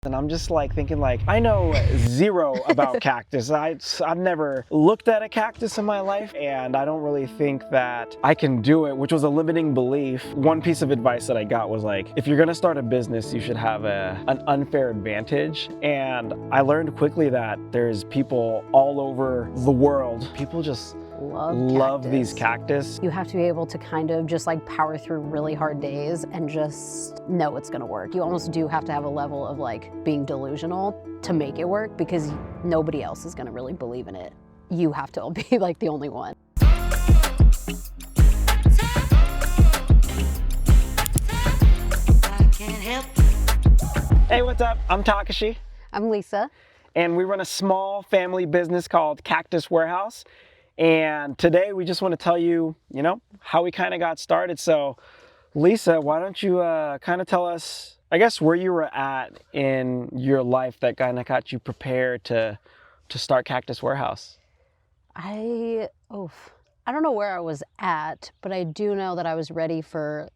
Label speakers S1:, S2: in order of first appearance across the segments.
S1: And I'm just like thinking like, I know zero about cactus. I've never looked at a cactus in my life, and I don't really think that I can do it, which was a limiting belief. One piece of advice that I got was like, if you're gonna start a business, you should have an unfair advantage. And I learned quickly that there's people all over the world. People just love these cactus.
S2: You have to be able to kind of just like power through really hard days and just know it's gonna work. You almost do have to have a level of like being delusional to make it work, because nobody else is gonna really believe in it. You have to be like the only one.
S1: Hey, what's up? I'm Takashi.
S2: I'm Lisa.
S1: And we run a small family business called Cactus Warehouse. And today we just want to tell you, how we kind of got started. So Lisa, why don't you kind of tell us, I guess, where you were at in your life that kind of got you prepared to start Cactus Warehouse?
S2: I don't know where I was at, but I do know that I was ready for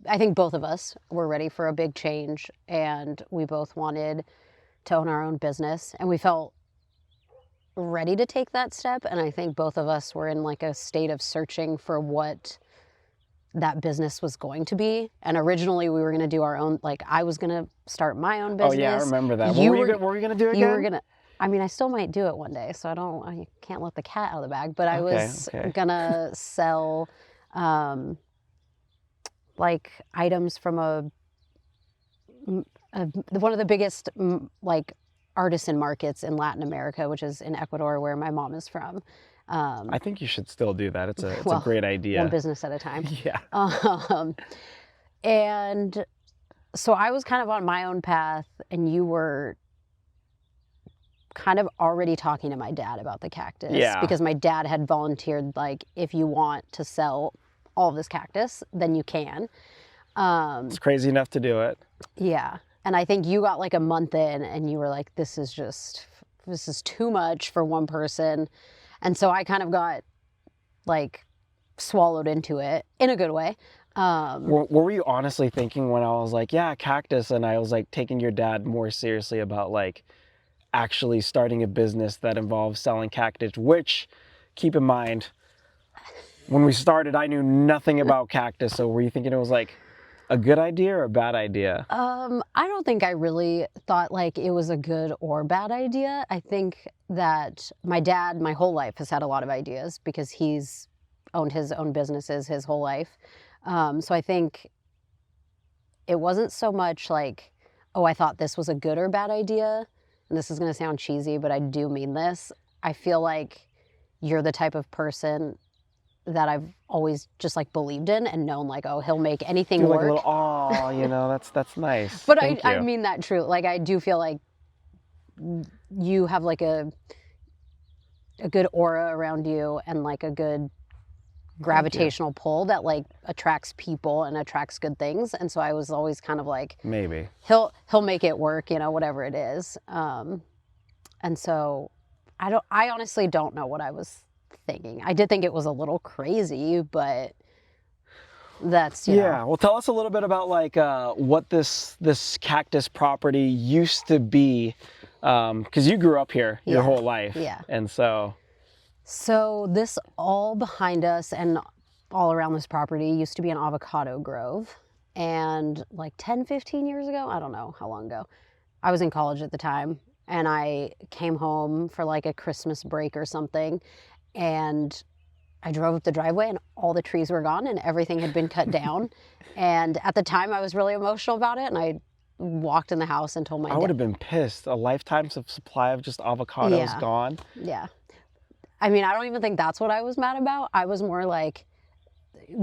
S2: I think both of us were ready for a big change, and we both wanted to own our own business, and we felt ready to take that step. And I think both of us were in like a state of searching for what that business was going to be. And originally we were going to do our own, like I was going to start my own business.
S1: Oh yeah, I remember that. What were you going to do again?
S2: You were going to, I mean, I still might do it one day, so I can't let the cat out of the bag, but I was going to sell like items from one of the biggest like artisan markets in Latin America, which is in Ecuador, where my mom is from.
S1: I think you should still do that. It's a great idea.
S2: One business at a time.
S1: Yeah.
S2: And so I was kind of on my own path, and you were kind of already talking to my dad about the cactus.
S1: Yeah.
S2: Because my dad had volunteered, like, if you want to sell all of this cactus, then you can.
S1: It's crazy enough to do it.
S2: Yeah. And I think you got like a month in and you were like, this is too much for one person. And so I kind of got like swallowed into it in a good way.
S1: What were you honestly thinking when I was like, yeah, cactus, and I was like taking your dad more seriously about like actually starting a business that involves selling cactus, which, keep in mind, when we started, I knew nothing about cactus. So were you thinking it was like a good idea or a bad idea?
S2: I don't think I really thought like it was a good or bad idea. I think that my dad, my whole life, has had a lot of ideas because he's owned his own businesses his whole life. So I think it wasn't so much like, oh, I thought this was a good or bad idea. And this is going to sound cheesy, but I do mean this. I feel like you're the type of person that I've always just like believed in and known like, oh, he'll make anything work.
S1: Like a little, that's nice.
S2: But I mean that true. Like I do feel like you have like a good aura around you and like a good gravitational pull that like attracts people and attracts good things. And so I was always kind of like,
S1: maybe
S2: he'll make it work, whatever it is. And so I honestly don't know what I was thinking. I did think it was a little crazy, but that's,
S1: yeah. Well, tell us a little bit about like what this cactus property used to be, because you grew up here your whole life.
S2: Yeah.
S1: And so
S2: this all behind us and all around this property used to be an avocado grove. And like 10, 15 years ago, I don't know how long ago, I was in college at the time, and I came home for like a Christmas break or something, and I drove up the driveway and all the trees were gone and everything had been cut down. And at the time I was really emotional about it, and I walked in the house and told my dad.
S1: I would have been pissed. A lifetime's of supply of just avocados gone.
S2: Yeah. I mean, I don't even think that's what I was mad about. I was more like,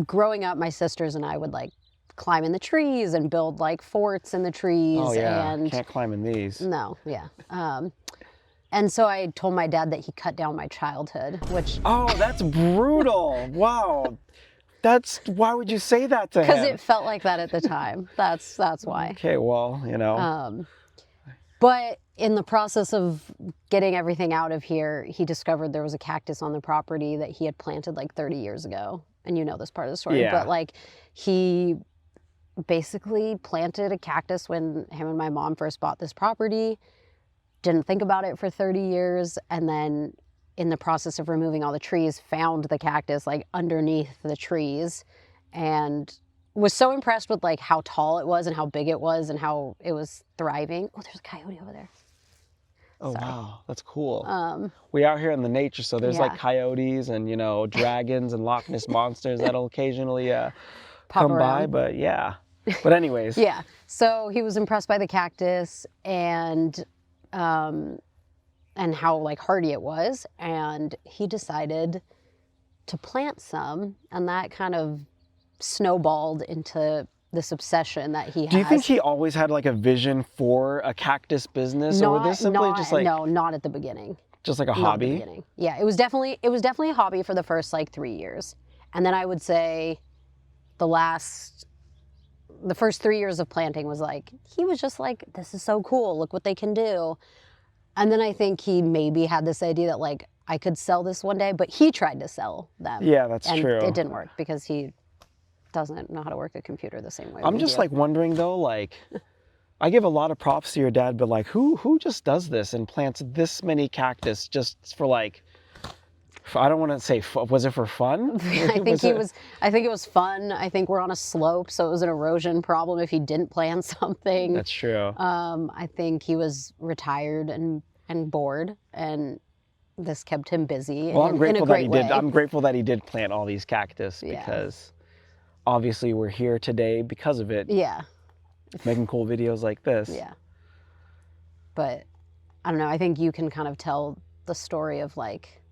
S2: growing up, my sisters and I would like climb in the trees and build like forts in the trees.
S1: Oh yeah,
S2: and
S1: can't climb in these.
S2: No, yeah. And so I told my dad that he cut down my childhood, which...
S1: Oh, that's brutal. Wow. Why would you say that to him?
S2: Because it felt like that at the time. That's why.
S1: Okay, well,
S2: But in the process of getting everything out of here, he discovered there was a cactus on the property that he had planted like 30 years ago. And you know this part of the story.
S1: Yeah.
S2: But like he basically planted a cactus when him and my mom first bought this property, didn't think about it for 30 years, and then in the process of removing all the trees, found the cactus like underneath the trees, and was so impressed with like how tall it was and how big it was and how it was thriving. Oh, there's a coyote over there.
S1: Oh,
S2: Sorry.
S1: wow. That's cool. We out here in the nature, so there's like
S2: Yeah.
S1: coyotes and, you know, dragons and Loch Ness monsters that'll occasionally
S2: Pop
S1: come by.
S2: around.
S1: But yeah. But anyways.
S2: Yeah. So he was impressed by the cactus and how like hardy it was, and he decided to plant some, and that kind of snowballed into this obsession that he has.
S1: Do you think he always had like a vision for a cactus business, or was this simply just like
S2: no, not at the beginning.
S1: just like a
S2: Not at the
S1: hobby?
S2: beginning. Yeah, it was definitely a hobby for the first like 3 years, and then I would say the first 3 years of planting was like he was just like, this is so cool, look what they can do. And then I think he maybe had this idea that like I could sell this one day, but he tried to sell them.
S1: Yeah, that's
S2: and
S1: true.
S2: It didn't work because he doesn't know how to work a computer the same way
S1: I'm
S2: we
S1: just
S2: do.
S1: like wondering though, like I give a lot of props to your dad, but like who just does this and plants this many cactus just for like, I don't want to say, was it for fun?
S2: I think it was fun. I think we're on a slope, so it was an erosion problem if he didn't plant something.
S1: That's true.
S2: I think he was retired and bored, and this kept him busy.
S1: Well, I'm grateful that he did.
S2: Way.
S1: I'm grateful that he did plant all these cactus because obviously we're here today because of it.
S2: Yeah.
S1: Making cool videos like this.
S2: Yeah. But I don't know. I think you can kind of tell the story of like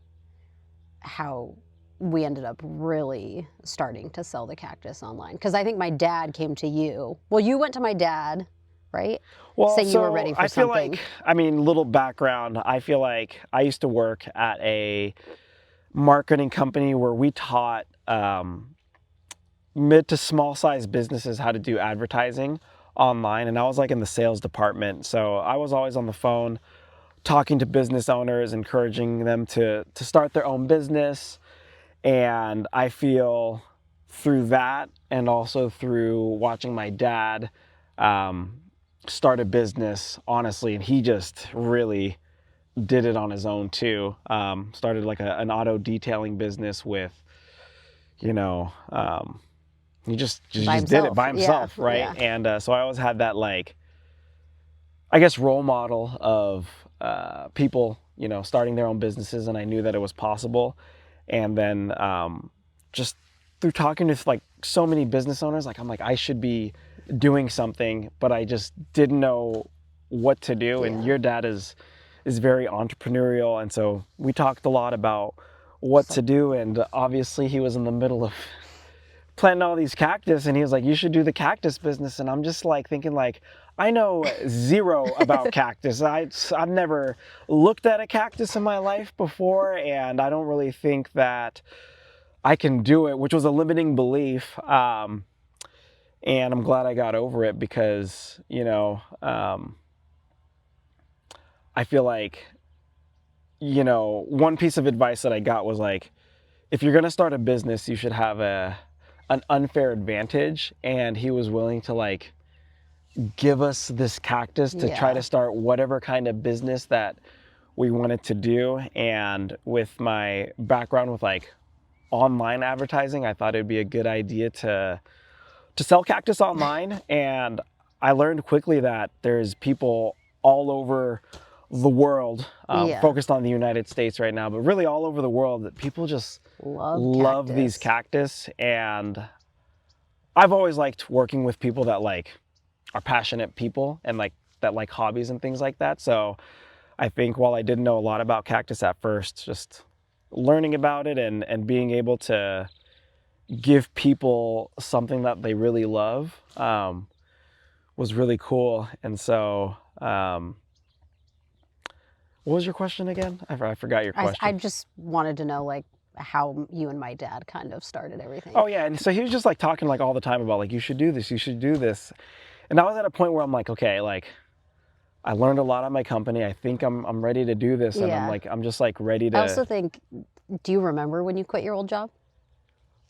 S2: how we ended up really starting to sell the cactus online. Because I think my dad came to you. Well, you went to my dad, right?
S1: Well,
S2: saying you were ready for
S1: I feel
S2: something.
S1: like, I mean, little background. I feel like I used to work at a marketing company where we taught mid to small size businesses how to do advertising online, and I was like in the sales department, so I was always on the phone talking to business owners, encouraging them to start their own business. And I feel through that, and also through watching my dad start a business, honestly, and he just really did it on his own too. Started like an auto detailing business with, you know, he just did it by himself, right?
S2: Yeah.
S1: And so I always had that, like, I guess, role model of people, you know, starting their own businesses, and I knew that it was possible. And then just through talking to like so many business owners, like I'm like, I should be doing something, but I just didn't know what to do.
S2: Yeah.
S1: And your dad is very entrepreneurial, and so we talked a lot about what to do. And obviously he was in the middle of planting all these cactus, and he was like, you should do the cactus business. And I'm just like thinking like, I know zero about cactus. I've never looked at a cactus in my life before, and I don't really think that I can do it, which was a limiting belief. And I'm glad I got over it because, you know, I feel like, you know, one piece of advice that I got was like, if you're going to start a business, you should have an unfair advantage. And he was willing to like give us this cactus to try to start whatever kind of business that we wanted to do. And with my background with like online advertising, I thought it'd be a good idea to sell cactus online. And I learned quickly that there's people all over the world, focused on the United States right now, but really all over the world, that people just love these cactus. And I've always liked working with people that like are passionate people and like that like hobbies and things like that. So I think while I didn't know a lot about cactus at first, just learning about it and being able to give people something that they really love was really cool. And so what was your question again? I forgot your question.
S2: I just wanted to know like how you and my dad kind of started everything.
S1: Oh yeah, and so he was just like talking like all the time about like, you should do this, you should do this. And I was at a point where I'm like, okay, like I learned a lot at my company. I think I'm ready to do this. And I'm just like ready to.
S2: I also think, do you remember when you quit your old job?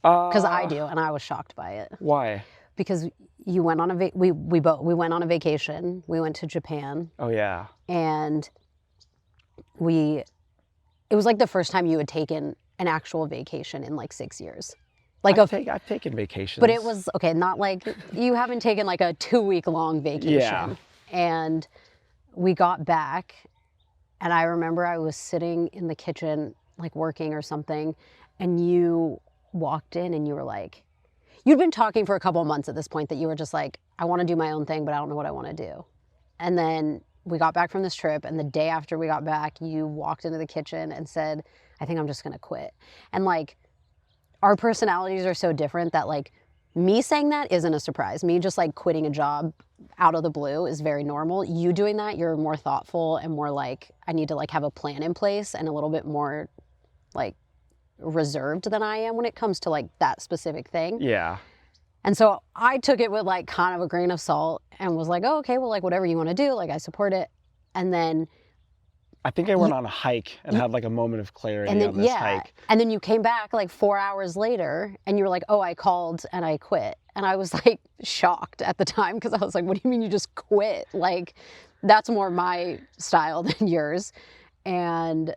S2: Because I do, and I was shocked by it.
S1: Why?
S2: because you went on we went on a vacation. We went to Japan.
S1: Oh yeah.
S2: And it was like the first time you had taken an actual vacation in like 6 years. Like
S1: I've taken vacations.
S2: But it was, okay, not like, you haven't taken like a 2-week long vacation.
S1: Yeah.
S2: And we got back, and I remember I was sitting in the kitchen, like working or something, and you walked in and you were like, you'd been talking for a couple of months at this point that you were just like, I want to do my own thing, but I don't know what I want to do. And then we got back from this trip, and the day after we got back, you walked into the kitchen and said, I think I'm just going to quit. And like, our personalities are so different that like, me saying that isn't a surprise. Me just like quitting a job out of the blue is very normal. You doing that, you're more thoughtful and more like, I need to like have a plan in place, and a little bit more like reserved than I am when it comes to like that specific thing.
S1: Yeah.
S2: And so I took it with like kind of a grain of salt and was like, oh, okay, well, like whatever you want to do, like I support it. And then
S1: I think I went on a hike and had like a moment of clarity on this hike.
S2: And then you came back like 4 hours later and you were like, oh, I called and I quit. And I was like shocked at the time, because I was like, what do you mean you just quit? Like, that's more my style than yours. And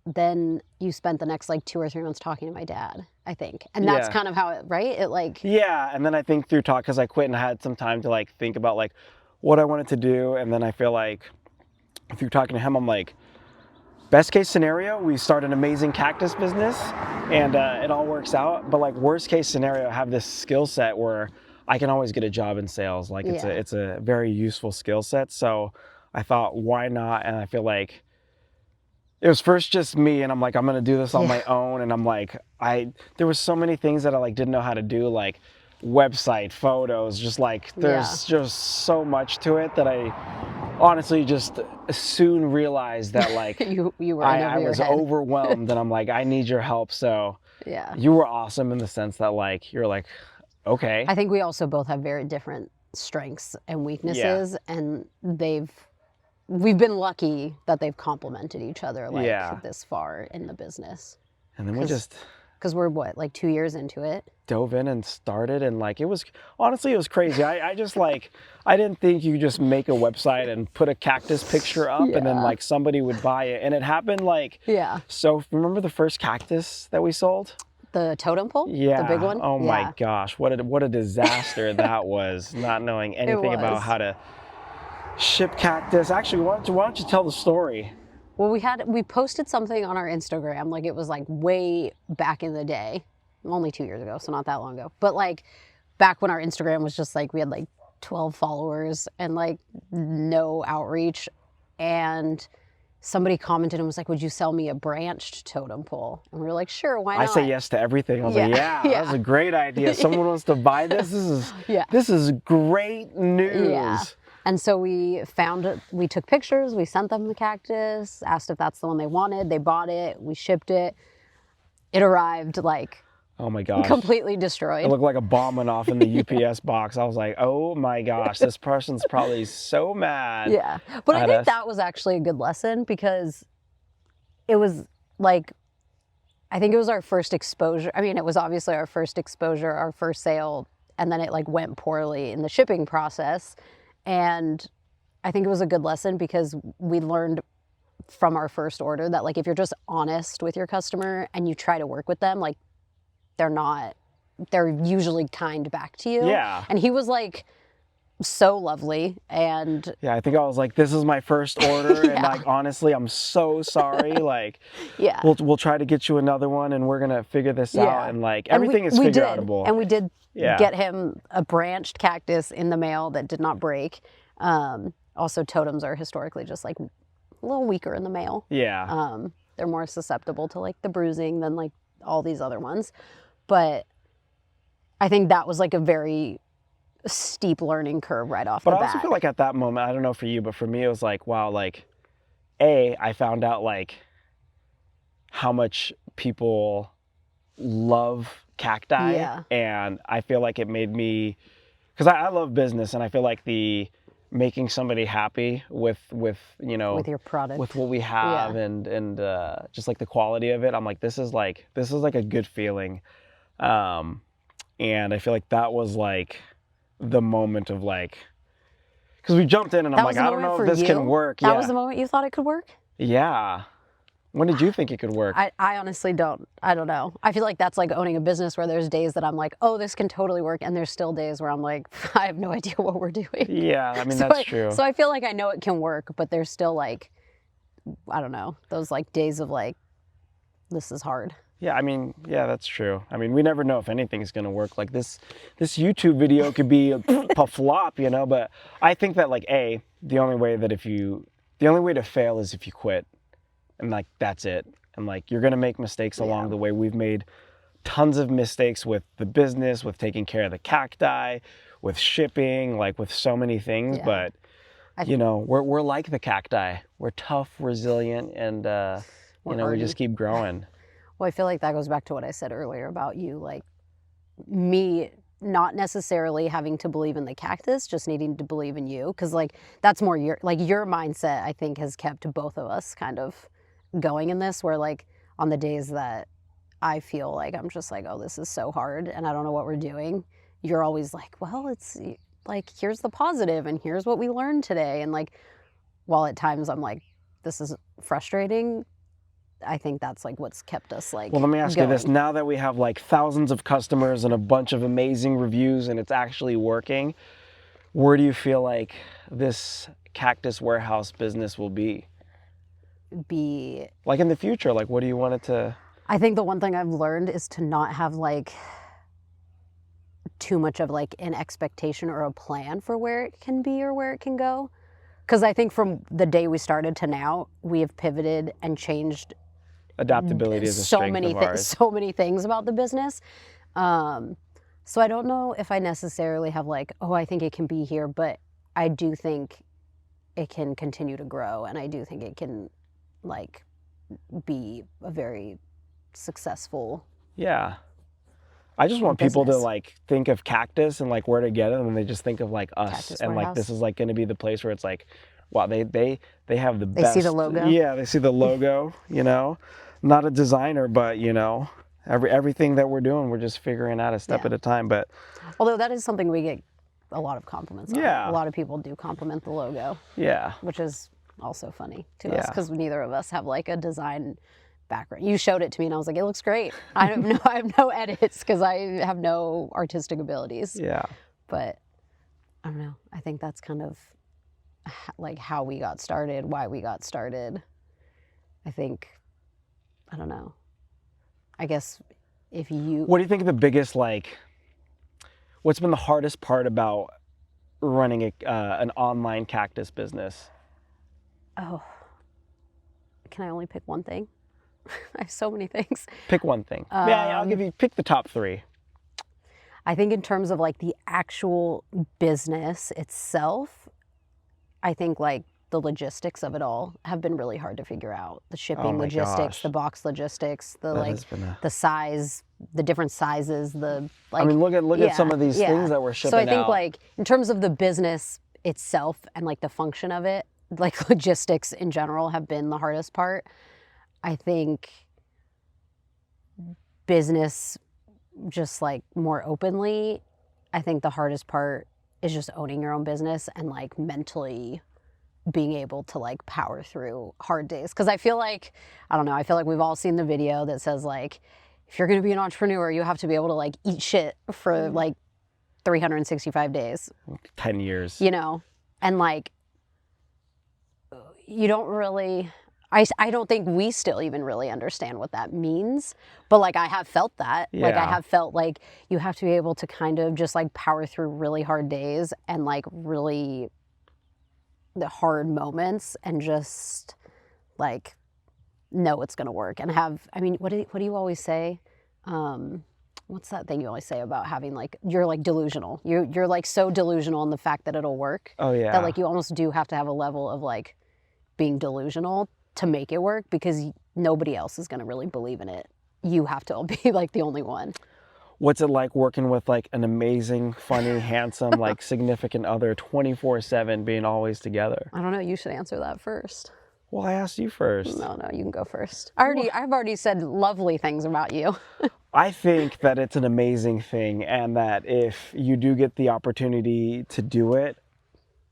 S2: then you spent the next like 2 or 3 months talking to my dad, I think. And that's kind of how it, right? It like...
S1: Yeah, and then I think through talk, because I quit and I had some time to like think about like what I wanted to do. And then I feel like through talking to him, I'm like, best case scenario, we start an amazing cactus business and it all works out. But like worst case scenario, I have this skill set where I can always get a job in sales. Like it's a very useful skill set. So I thought, why not? And I feel like it was first just me, and I'm like, I'm gonna do this on my own. And I'm like, there was so many things that I like didn't know how to do, like website, photos, just like there's just so much to it that I honestly just soon realized that like
S2: you were
S1: I was overwhelmed, and I'm like, I need your help. So
S2: yeah,
S1: you were awesome in the sense that like you're like, okay.
S2: I think we also both have very different strengths and weaknesses, and we've been lucky that they've complemented each other like this far in the business.
S1: And then we just,
S2: because we're what, like 2 years into it,
S1: dove in and started, and like it was crazy. I just like, I didn't think you could just make a website and put a cactus picture up and then like somebody would buy it. And it happened like, so remember the first cactus that we sold?
S2: The totem pole?
S1: Yeah.
S2: The big one?
S1: Oh my gosh, what a disaster that was, not knowing anything about how to ship cactus. Actually, why don't you tell the story?
S2: Well, we posted something on our Instagram, like it was like way back in the day, only 2 years ago, so not that long ago. But like back when our Instagram was just like, we had like 12 followers and like no outreach. And somebody commented and was like, would you sell me a branched totem pole? And we were like, sure, why not?
S1: I say yes to everything. I was like, that's a great idea. Someone wants to buy this. This is great news.
S2: Yeah. And so we took pictures, we sent them the cactus, asked if that's the one they wanted. They bought it, we shipped it. It arrived like,
S1: oh my gosh,
S2: completely destroyed.
S1: It looked like a bomb went off in the UPS box. I was like, oh my gosh, this person's probably so mad.
S2: Yeah, but I think that was actually a good lesson, because it was like, I think it was our first exposure. I mean, it was obviously our first exposure, our first sale, and then it like went poorly in the shipping process. And I think it was a good lesson, because we learned from our first order that like, if you're just honest with your customer and you try to work with them, like they're usually kind back to you. Yeah. And he was like so lovely. And
S1: yeah, I think I was like, this is my first order. And like, honestly, I'm so sorry. Like, we'll try to get you another one, and we're going to figure this out. And like, everything is figure outable.
S2: And we did get him a branched cactus in the mail that did not break. Also, totems are historically just like a little weaker in the mail.
S1: Yeah.
S2: They're more susceptible to like the bruising than like all these other ones. But I think that was like a very steep learning curve right off the bat.
S1: But I also feel like at that moment, I don't know for you, but for me, it was like, wow, like, I found out like how much people love cacti, and I feel like it made me, because I love business, and I feel like making somebody happy with you know,
S2: with your product,
S1: with what we have, and just like the quality of it, I'm like, this is like a good feeling. And I feel like that was like the moment of like, because we jumped in and I'm like, I don't know if this can work.
S2: That was the moment you thought it could work?
S1: Yeah. When did you think it could work?
S2: I honestly don't. I don't know. I feel like that's like owning a business where there's days that I'm like, oh, this can totally work. And there's still days where I'm like, I have no idea what we're doing.
S1: Yeah, I mean, that's true.
S2: So I feel like I know it can work, but there's still like, I don't know, those like days of like, this is hard.
S1: Yeah, I mean, yeah, that's true. I mean, we never know if anything's going to work. Like this YouTube video could be a flop, you know, but I think that like, the only way to fail is if you quit. And like, that's it. And like, you're going to make mistakes along the way. We've made tons of mistakes with the business, with taking care of the cacti, with shipping, like with so many things. But, you know, we're like the cacti. We're tough, resilient, and, you know, we just keep growing.
S2: Well, I feel like that goes back to what I said earlier about you, like me not necessarily having to believe in the cactus, just needing to believe in you. Cause like, that's more your mindset, I think, has kept both of us kind of going in this, where like on the days that I feel like I'm just like, oh, this is so hard and I don't know what we're doing, you're always like, well, it's like, here's the positive and here's what we learned today. And like, while at times I'm like, this is frustrating, I think that's like what's kept us like.
S1: Well, let me ask you this. Now that we have like thousands of customers and a bunch of amazing reviews and it's actually working, where do you feel like this Cactus Warehouse business will be? Like in the future, like what do you want it to?
S2: I think the one thing I've learned is to not have like too much of like an expectation or a plan for where it can be or where it can go. Because I think from the day we started to now, we have pivoted and changed.
S1: Adaptability is a strength of ours.
S2: So many things about the business. So I don't know if I necessarily have like, oh, I think it can be here, but I do think it can continue to grow, and I do think it can like be a very successful.
S1: Yeah. I just want people to like think of Cactus and like where to get it, and they just think of like us. Cactus and Warehouse. Like this is like going to be the place where it's like, wow, they have the best.
S2: They see the logo.
S1: Yeah, they see the logo, you know. Not a designer, but you know, everything that we're doing, we're just figuring out a step at a time. But
S2: although that is something we get a lot of compliments on. A lot of people do compliment the logo.
S1: Yeah.
S2: Which is also funny to us because neither of us have like a design background. You showed it to me and I was like, it looks great. I have no edits because I have no artistic abilities.
S1: Yeah.
S2: But I don't know. I think that's kind of like how we got started, why we got started. I think, I don't know. I guess if you...
S1: What do you think the biggest, like, what's been the hardest part about running an online cactus business?
S2: Oh, can I only pick one thing? I have so many things.
S1: Pick one thing. Yeah, I'll give you, pick the top three.
S2: I think in terms of like the actual business itself, I think like the logistics of it all have been really hard to figure out. The shipping logistics, the box logistics, the size, the different sizes, the like.
S1: I mean, look at some of these things that we're shipping out.
S2: So I think like in terms of the business itself and like the function of it, like logistics in general have been the hardest part. I think business just like more openly, I think the hardest part is just owning your own business and like mentally being able to like power through hard days. Cause I feel like, I don't know, I feel like we've all seen the video that says like, if you're gonna be an entrepreneur, you have to be able to like eat shit for like 365 days.
S1: 10 years.
S2: You know, and like, you don't really, I don't think we still even really understand what that means, but like I have felt that. Like I have felt like you have to be able to kind of just like power through really hard days and like really the hard moments and just like know it's gonna work and have, I mean, what do you always say? What's that thing you always say about having like, you're like delusional. You're like so delusional in the fact that it'll work.
S1: Oh yeah.
S2: That like you almost do have to have a level of like being delusional to make it work because nobody else is going to really believe in it. You have to be like the only one.
S1: What's it like working with like an amazing, funny, handsome, like significant other 24/7 being always together?
S2: I don't know. You should answer that first.
S1: Well, I asked you first.
S2: No, you can go first. I've already said lovely things about you.
S1: I think that it's an amazing thing, and that if you do get the opportunity to do it,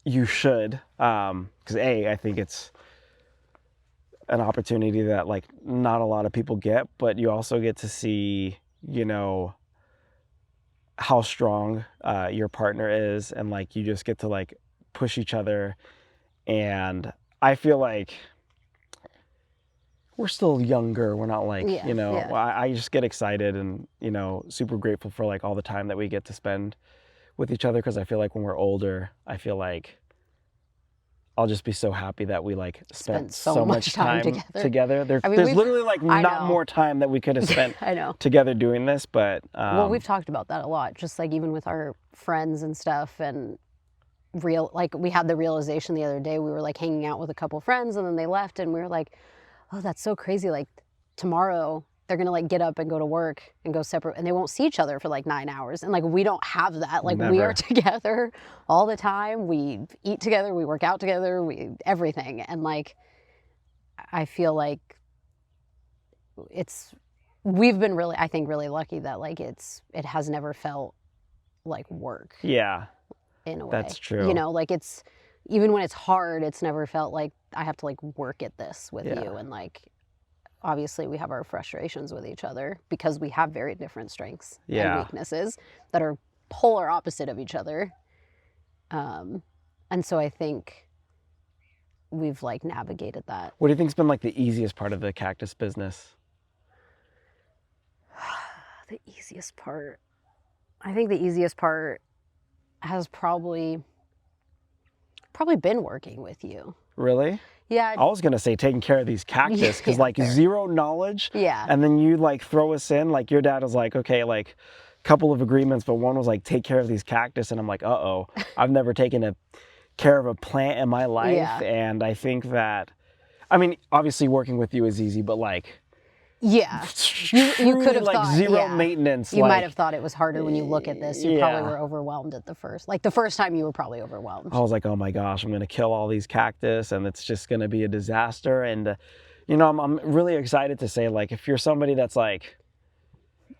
S1: you should. Because I think it's an opportunity that like not a lot of people get, but you also get to see, you know, how strong your partner is, and like you just get to like push each other. And I feel like we're still younger. We're not like,
S2: Yeah,
S1: you know,
S2: yeah.
S1: I just get excited and, you know, super grateful for like all the time that we get to spend with each other. Because I feel like when we're older, I feel like I'll just be so happy that we like spent so much time together.
S2: I mean,
S1: There's literally like
S2: I
S1: not
S2: know.
S1: more time that we could have spent
S2: I know.
S1: together doing this, but
S2: Well, we've talked about that a lot, just like even with our friends and stuff, and like we had the realization the other day. We were like hanging out with a couple friends, and then they left, and we were like, oh, that's so crazy. Like tomorrow they're gonna like get up and go to work and go separate, and they won't see each other for like 9 hours. And like we don't have that. Like we are
S1: Never.
S2: together all the time. We eat together, we work out together, we everything. And like I feel like we've been really, I think, really lucky that like it has never felt like work
S1: yeah,
S2: in a way.
S1: that's true.
S2: You know, like it's, even when it's hard, it's never felt like I have to like work at this with
S1: Yeah.
S2: you. And like obviously we have our frustrations with each other because we have very different strengths
S1: Yeah.
S2: and weaknesses that are polar opposite of each other. And so I think we've like navigated that.
S1: What do you think's been like the easiest part of the cactus business?
S2: The easiest part, I think the easiest part has probably been working with you.
S1: Really?
S2: Yeah.
S1: I was gonna say taking care of these cactus, because
S2: Yeah,
S1: like
S2: fair.
S1: zero knowledge.
S2: Yeah.
S1: And then you like throw us in, like your dad was like, okay, like couple of agreements, but one was like take care of these cactus, and I'm like, uh-oh, I've never taken care of a plant in my life.
S2: Yeah.
S1: And I think that, I mean, obviously working with you is easy, but like,
S2: Yeah. You could have
S1: like
S2: thought
S1: zero
S2: yeah.
S1: maintenance.
S2: You
S1: like,
S2: might have thought it was harder when you look at this. You
S1: yeah.
S2: probably were overwhelmed at the first time you were probably overwhelmed.
S1: I was like, oh my gosh, I'm gonna kill all these cactus, and it's just gonna be a disaster. And you know, I'm really excited to say, like, if you're somebody that's like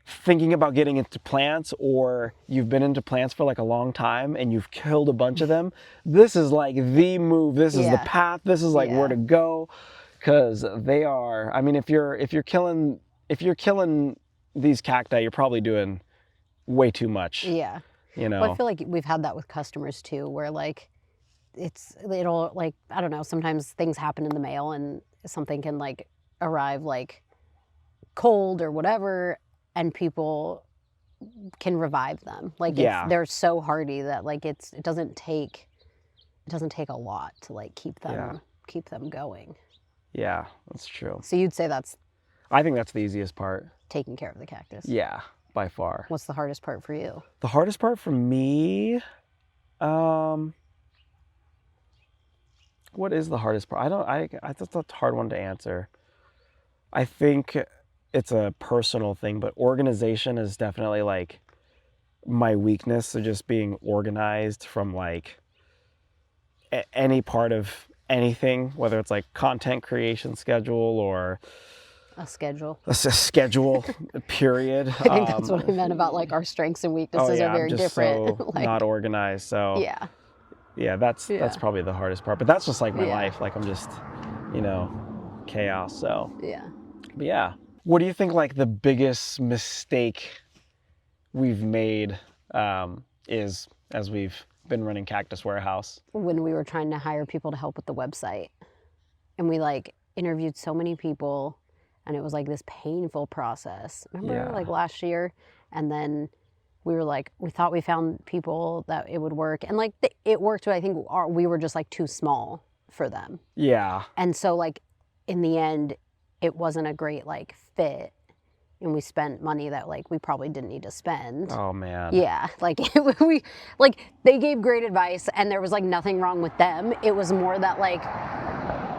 S1: thinking about getting into plants, or you've been into plants for like a long time and you've killed a bunch of them, this is like the move. This is the
S2: Yeah.
S1: path. This is like
S2: Yeah.
S1: where to go, because they are. I mean, if you're killing these cacti, you're probably doing way too much.
S2: Yeah.
S1: You know.
S2: Well, I feel like we've had that with customers too, where like it'll like, I don't know, sometimes things happen in the mail and something can like arrive like cold or whatever, and people can revive them. Like
S1: Yeah.
S2: they're so hardy that like it doesn't take a lot to like keep them going.
S1: Yeah, that's true.
S2: So you'd say that's
S1: I think that's the easiest part.
S2: taking care of the cactus.
S1: Yeah, by far.
S2: What's the hardest part for you?
S1: The hardest part for me, what is the hardest part? I that's a hard one to answer. I think it's a personal thing, but organization is definitely like my weakness. So just being organized from like any part of anything, whether it's like content creation schedule or
S2: A schedule.
S1: a schedule, period.
S2: I think that's what I meant about like our strengths and weaknesses are very
S1: I'm just
S2: different.
S1: so
S2: Like,
S1: not organized. So
S2: yeah.
S1: that's
S2: Yeah.
S1: probably the hardest part. But that's just like my
S2: Yeah.
S1: life. Like I'm just, you know, chaos. So
S2: Yeah.
S1: but yeah. What do you think like the biggest mistake we've made is as we've been running Cactus Warehouse?
S2: When we were trying to hire people to help with the website, and we like interviewed so many people, and it was like this painful process. Remember
S1: Yeah.
S2: like last year? And then we were like, we thought we found people that it would work, and like it worked, but I think we were just like too small for them.
S1: Yeah.
S2: And so like in the end, it wasn't a great like fit, and we spent money that like we probably didn't need to spend.
S1: Oh man.
S2: Yeah, like we like they gave great advice, and there was like nothing wrong with them. It was more that like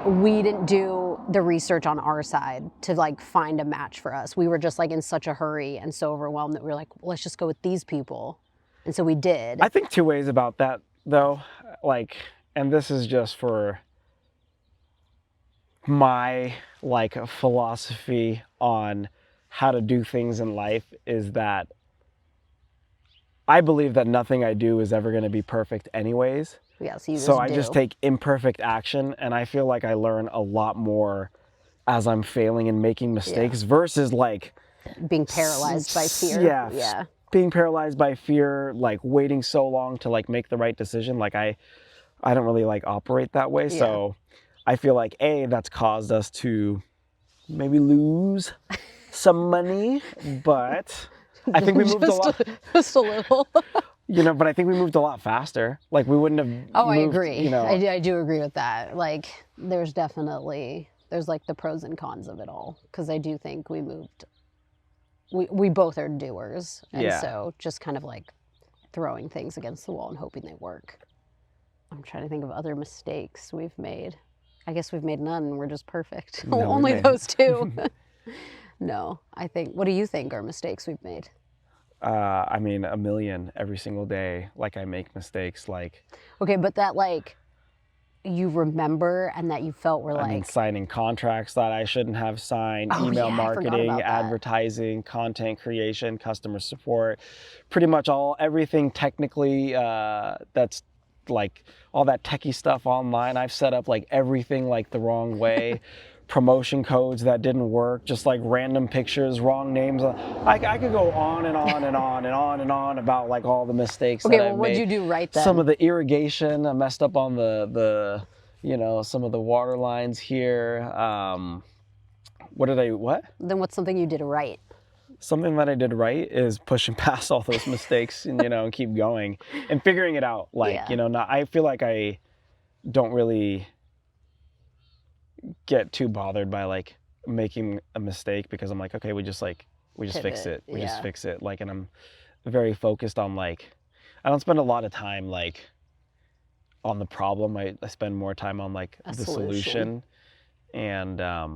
S2: we didn't do the research on our side to like find a match for us. We were just like in such a hurry and so overwhelmed that we were like, well, let's just go with these people. And so we did.
S1: I think two ways about that though. Like, and this is just for my like philosophy on how to do things in life is that I believe that nothing I do is ever going to be perfect anyways.
S2: Yeah, so you
S1: So
S2: just
S1: I
S2: do.
S1: just take imperfect action, and I feel like I learn a lot more as I'm failing and making mistakes versus like
S2: being paralyzed by fear.
S1: Yeah, being paralyzed by fear, like waiting so long to like make the right decision. Like I don't really like operate that way.
S2: Yeah.
S1: So I feel like that's caused us to maybe lose some money, but I think we moved a lot.
S2: Just a little.
S1: You know, but I think we moved a lot faster. Like we wouldn't have moved,
S2: I agree.
S1: You know.
S2: I do agree with that. Like there's like the pros and cons of it all. Because I do think we moved, we both are doers. And so just kind of like throwing things against the wall and hoping they work. I'm trying to think of other mistakes we've made. I guess we've made none. We're just perfect.
S1: No,
S2: Only those two. No, what do you think are mistakes we've made?
S1: I mean, a million every single day. Like I make mistakes. Like
S2: okay, but that like you remember and that you felt were like.
S1: I mean, signing contracts that I shouldn't have signed, email marketing, advertising, content creation, customer support, pretty much everything technically that's like all that techie stuff online. I've set up like everything like the wrong way. Promotion codes that didn't work, just like random pictures, wrong names. I could go on and on and on and on and on about like all the mistakes that I've made.
S2: What'd you do right then?
S1: Some of the irrigation, I messed up on the some of the water lines here. What?
S2: Then what's something you did right?
S1: Something that I did right is pushing past all those mistakes and, and keep going and figuring it out. Like, I feel like I don't really get too bothered by like making a mistake because I'm like, okay, we just fix it. We just fix it. Like, and I'm very focused on like, I don't spend a lot of time like on the problem. I spend more time on like the solution. And I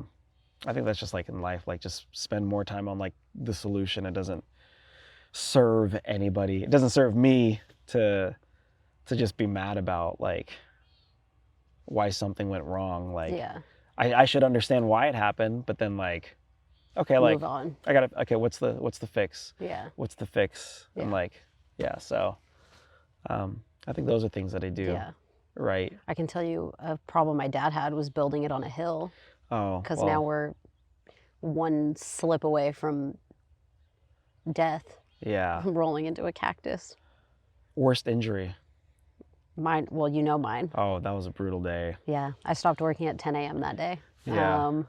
S1: think that's just like in life, like just spend more time on like the solution. It doesn't serve anybody. It doesn't serve me to just be mad about like why something went wrong. Like I should understand why it happened, but then like, okay, like
S2: move on.
S1: What's the fix?
S2: Yeah.
S1: What's the fix? Yeah. And like, so I think those are things that I do.
S2: Yeah.
S1: Right.
S2: I can tell you a problem my dad had was building it on a hill.
S1: Oh.
S2: Because now we're one slip away from death.
S1: Yeah.
S2: Rolling into a cactus.
S1: Worst injury.
S2: Mine, well, mine.
S1: Oh, that was a brutal day.
S2: Yeah, I stopped working at 10 a.m. that day.
S1: Yeah.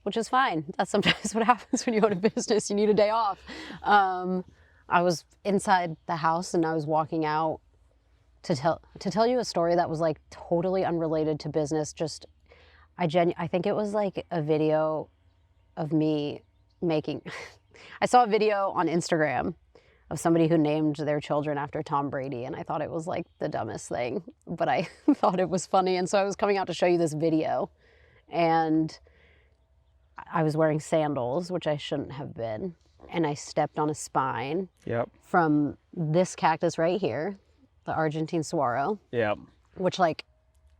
S2: Which is fine. That's sometimes what happens when you own a business. You need a day off. I was inside the house and I was walking out to tell you a story that was like totally unrelated to business. Just, I think it was like a video of me making, I saw a video on Instagram of somebody who named their children after Tom Brady, and I thought it was like the dumbest thing, but I thought it was funny, and so I was coming out to show you this video, and I was wearing sandals, which I shouldn't have been, and I stepped on a spine from this cactus right here, the Argentine saguaro, which like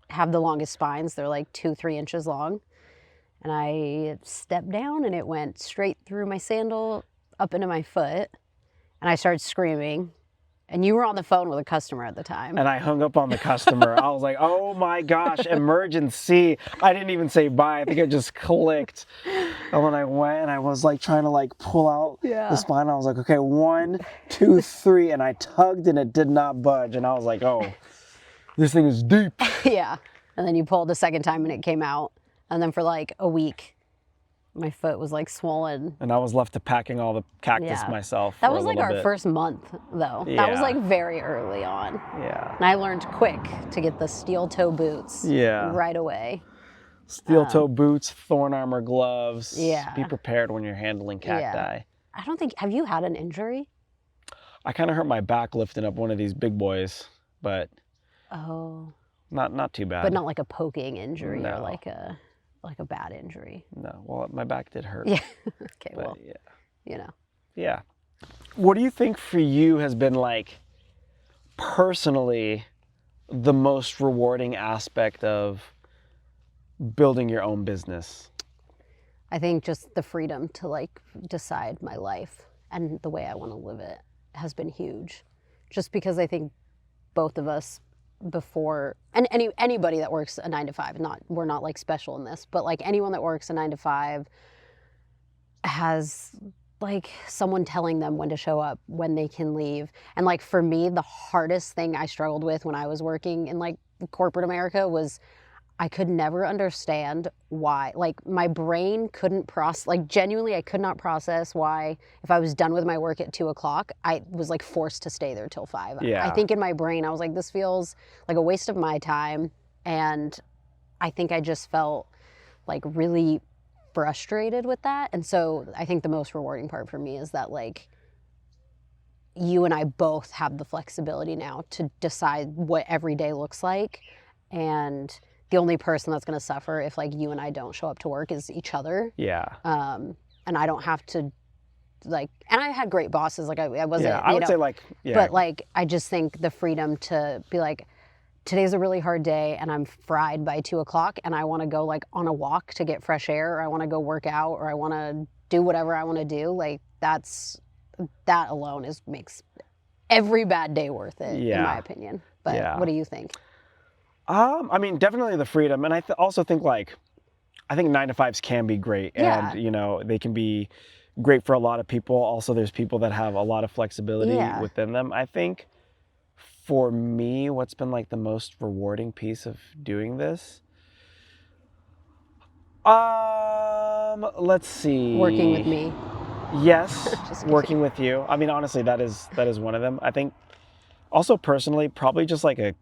S2: have the longest spines. They're like 2-3 inches long, and I stepped down, and it went straight through my sandal up into my foot. And I started screaming, and you were on the phone with a customer at the time.
S1: And I hung up on the customer. I was like, oh my gosh, emergency. I didn't even say bye. I think it just clicked. And when I went and I was like trying to like pull out the spine, I was like, okay, 1, 2, 3. And I tugged and it did not budge. And I was like, oh, this thing is deep.
S2: Yeah. And then you pulled the second time and it came out. And then for like a week, my foot was like swollen.
S1: And I was left to packing all the cactus myself.
S2: That was like our first month though.
S1: Yeah.
S2: That was like very early on.
S1: Yeah.
S2: And I learned quick to get the steel toe boots right away.
S1: Steel toe boots, thorn armor gloves.
S2: Yeah.
S1: Be prepared when you're handling cacti.
S2: Yeah. I don't think, have you had an injury?
S1: I kind of hurt my back lifting up one of these big boys, but not too bad.
S2: But not like a poking injury
S1: No.
S2: or like a bad injury.
S1: No, well, my back did hurt.
S2: Yeah. Okay,
S1: but,
S2: well, you know.
S1: Yeah. What do you think for you has been like personally the most rewarding aspect of building your own business?
S2: I think just the freedom to like decide my life and the way I want to live it has been huge. Just because I think both of us before, and anybody that works a 9 to 5, we're not like special in this, but like anyone that works a 9 to 5 has like someone telling them when to show up, when they can leave. And like for me, the hardest thing I struggled with when I was working in like corporate America was I could never understand why, like my brain couldn't process, like genuinely I could not process why if I was done with my work at 2:00, I was like forced to stay there till 5.
S1: Yeah.
S2: I think in my brain, I was like, this feels like a waste of my time. And I think I just felt like really frustrated with that. And so I think the most rewarding part for me is that like you and I both have the flexibility now to decide what every day looks like. And the only person that's going to suffer if like you and I don't show up to work is each other.
S1: Yeah.
S2: And I don't have to like, and I had great bosses. Like I wasn't,
S1: yeah, I would say like, yeah.
S2: But like, I just think the freedom to be like, today's a really hard day and I'm fried by 2:00 and I want to go like on a walk to get fresh air, or I want to go work out, or I want to do whatever I want to do. Like that alone makes every bad day worth it, in my opinion. But what do you think?
S1: I mean, definitely the freedom. And I also think like, I think 9 to 5s can be great. And, you know, they can be great for a lot of people. Also, there's people that have a lot of flexibility within them. I think for me, what's been like the most rewarding piece of doing this? Let's see.
S2: Working with me.
S1: Yes, working with you. I mean, honestly, that is one of them. I think also personally, probably just like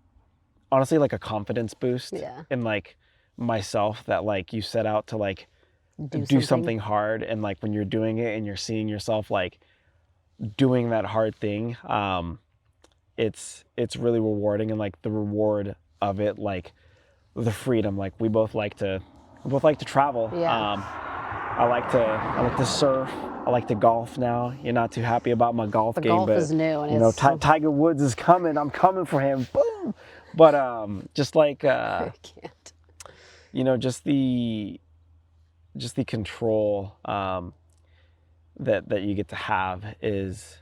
S1: honestly like a confidence boost in like myself, that like you set out to like do something hard, and like when you're doing it and you're seeing yourself like doing that hard thing, it's really rewarding. And like the reward of it, like the freedom, like we both like to travel. I like to surf. I like to golf now. You're not too happy about my golf game,
S2: golf
S1: but
S2: is new, and
S1: you know, Tiger Woods is coming. I'm coming for him. Boom. But just like
S2: I can't.
S1: You know, just the control that you get to have is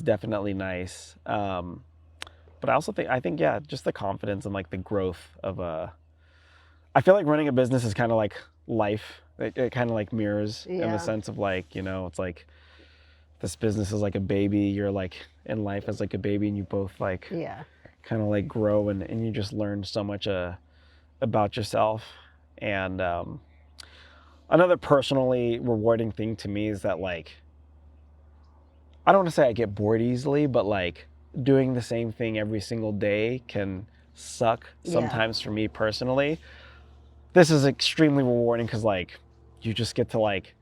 S1: definitely nice. But I also think just the confidence and like the growth of I feel like running a business is kind of like life. It kind of like mirrors in the sense of like, you know, it's like this business is like a baby. You're like in life as like a baby, and you both like kind of like grow, and you just learn so much about yourself. And another personally rewarding thing to me is that like, I don't want to say I get bored easily, but like doing the same thing every single day can suck sometimes for me personally. This is extremely rewarding because like you just get to like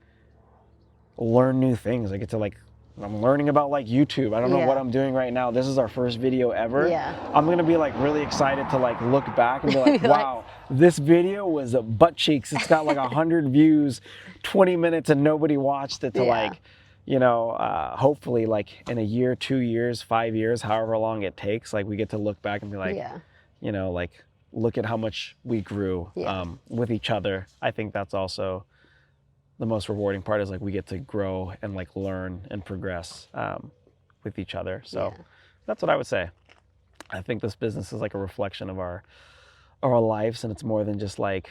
S1: learn new things. I get to like, I'm learning about like YouTube. I don't know what I'm doing right now. This is our first video ever. I'm gonna be like really excited to like look back and be like, wow, this video was butt cheeks. It's got like 100 views, 20 minutes, and nobody watched it. To like, you know, hopefully like in a year, 2 years, 5 years, however long it takes, like we get to look back and be like, you know, like look at how much we grew with each other. I think that's also the most rewarding part, is like we get to grow and like learn and progress with each other. So that's what I would say. I think this business is like a reflection of our lives, and it's more than just like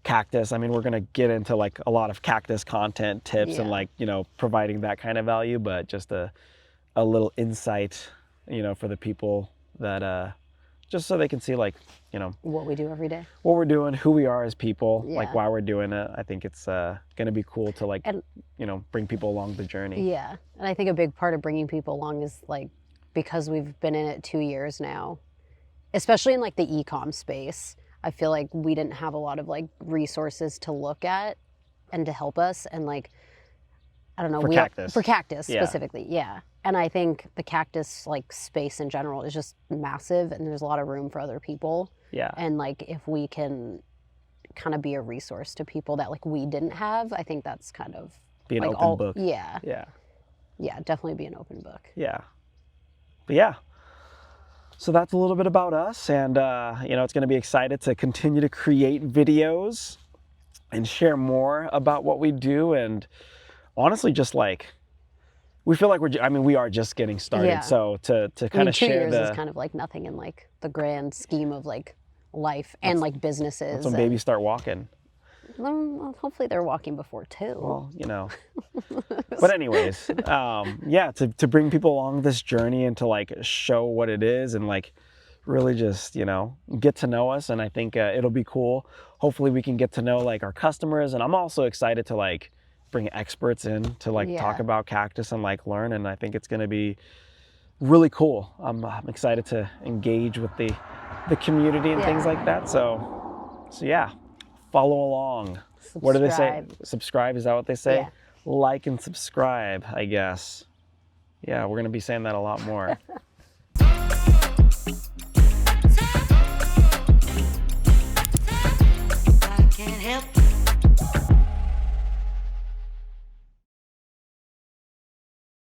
S1: Cactus. I mean, we're gonna get into like a lot of Cactus content tips and like, you know, providing that kind of value, but just a little insight, you know, for the people that just so they can see like, you know,
S2: what we do every day,
S1: what we're doing, who we are as people, like why we're doing it. I think it's gonna be cool to like, you know, bring people along the journey.
S2: And I think a big part of bringing people along is like, because we've been in it 2 years now, especially in like the e-com space, I feel like we didn't have a lot of like resources to look at and to help us. And like, I don't know, for Cactus specifically. And I think the Cactus like space in general is just massive, and there's a lot of room for other people. And like, if we can kind of be a resource to people that like we didn't have, I think that's kind of
S1: be an
S2: like
S1: open book.
S2: Definitely be an open book.
S1: But so that's a little bit about us, and you know, it's going to be excited to continue to create videos. and share more about what we do. And honestly, just like, we feel like we are just getting started.
S2: Yeah.
S1: So to
S2: I
S1: kind
S2: mean,
S1: of
S2: 2
S1: share
S2: years is
S1: the,
S2: kind of like nothing in like the grand scheme of like life and like businesses.
S1: that's when babies start walking.
S2: Well, hopefully they're walking before 2.
S1: Well, you know. But anyways, yeah, to bring people along this journey and to like show what it is and like really just, you know, get to know us. And I think it'll be cool. Hopefully we can get to know like our customers. And I'm also excited to like bring experts in to like talk
S2: Yeah.
S1: about cactus and like learn. And I think it's going to be really cool. I'm excited to engage with the community and
S2: Yeah.
S1: things like that. So yeah, follow along. What do they say? Subscribe, is that what they say?
S2: Yeah.
S1: Like and subscribe, I guess. Yeah, we're going to be saying that a lot more.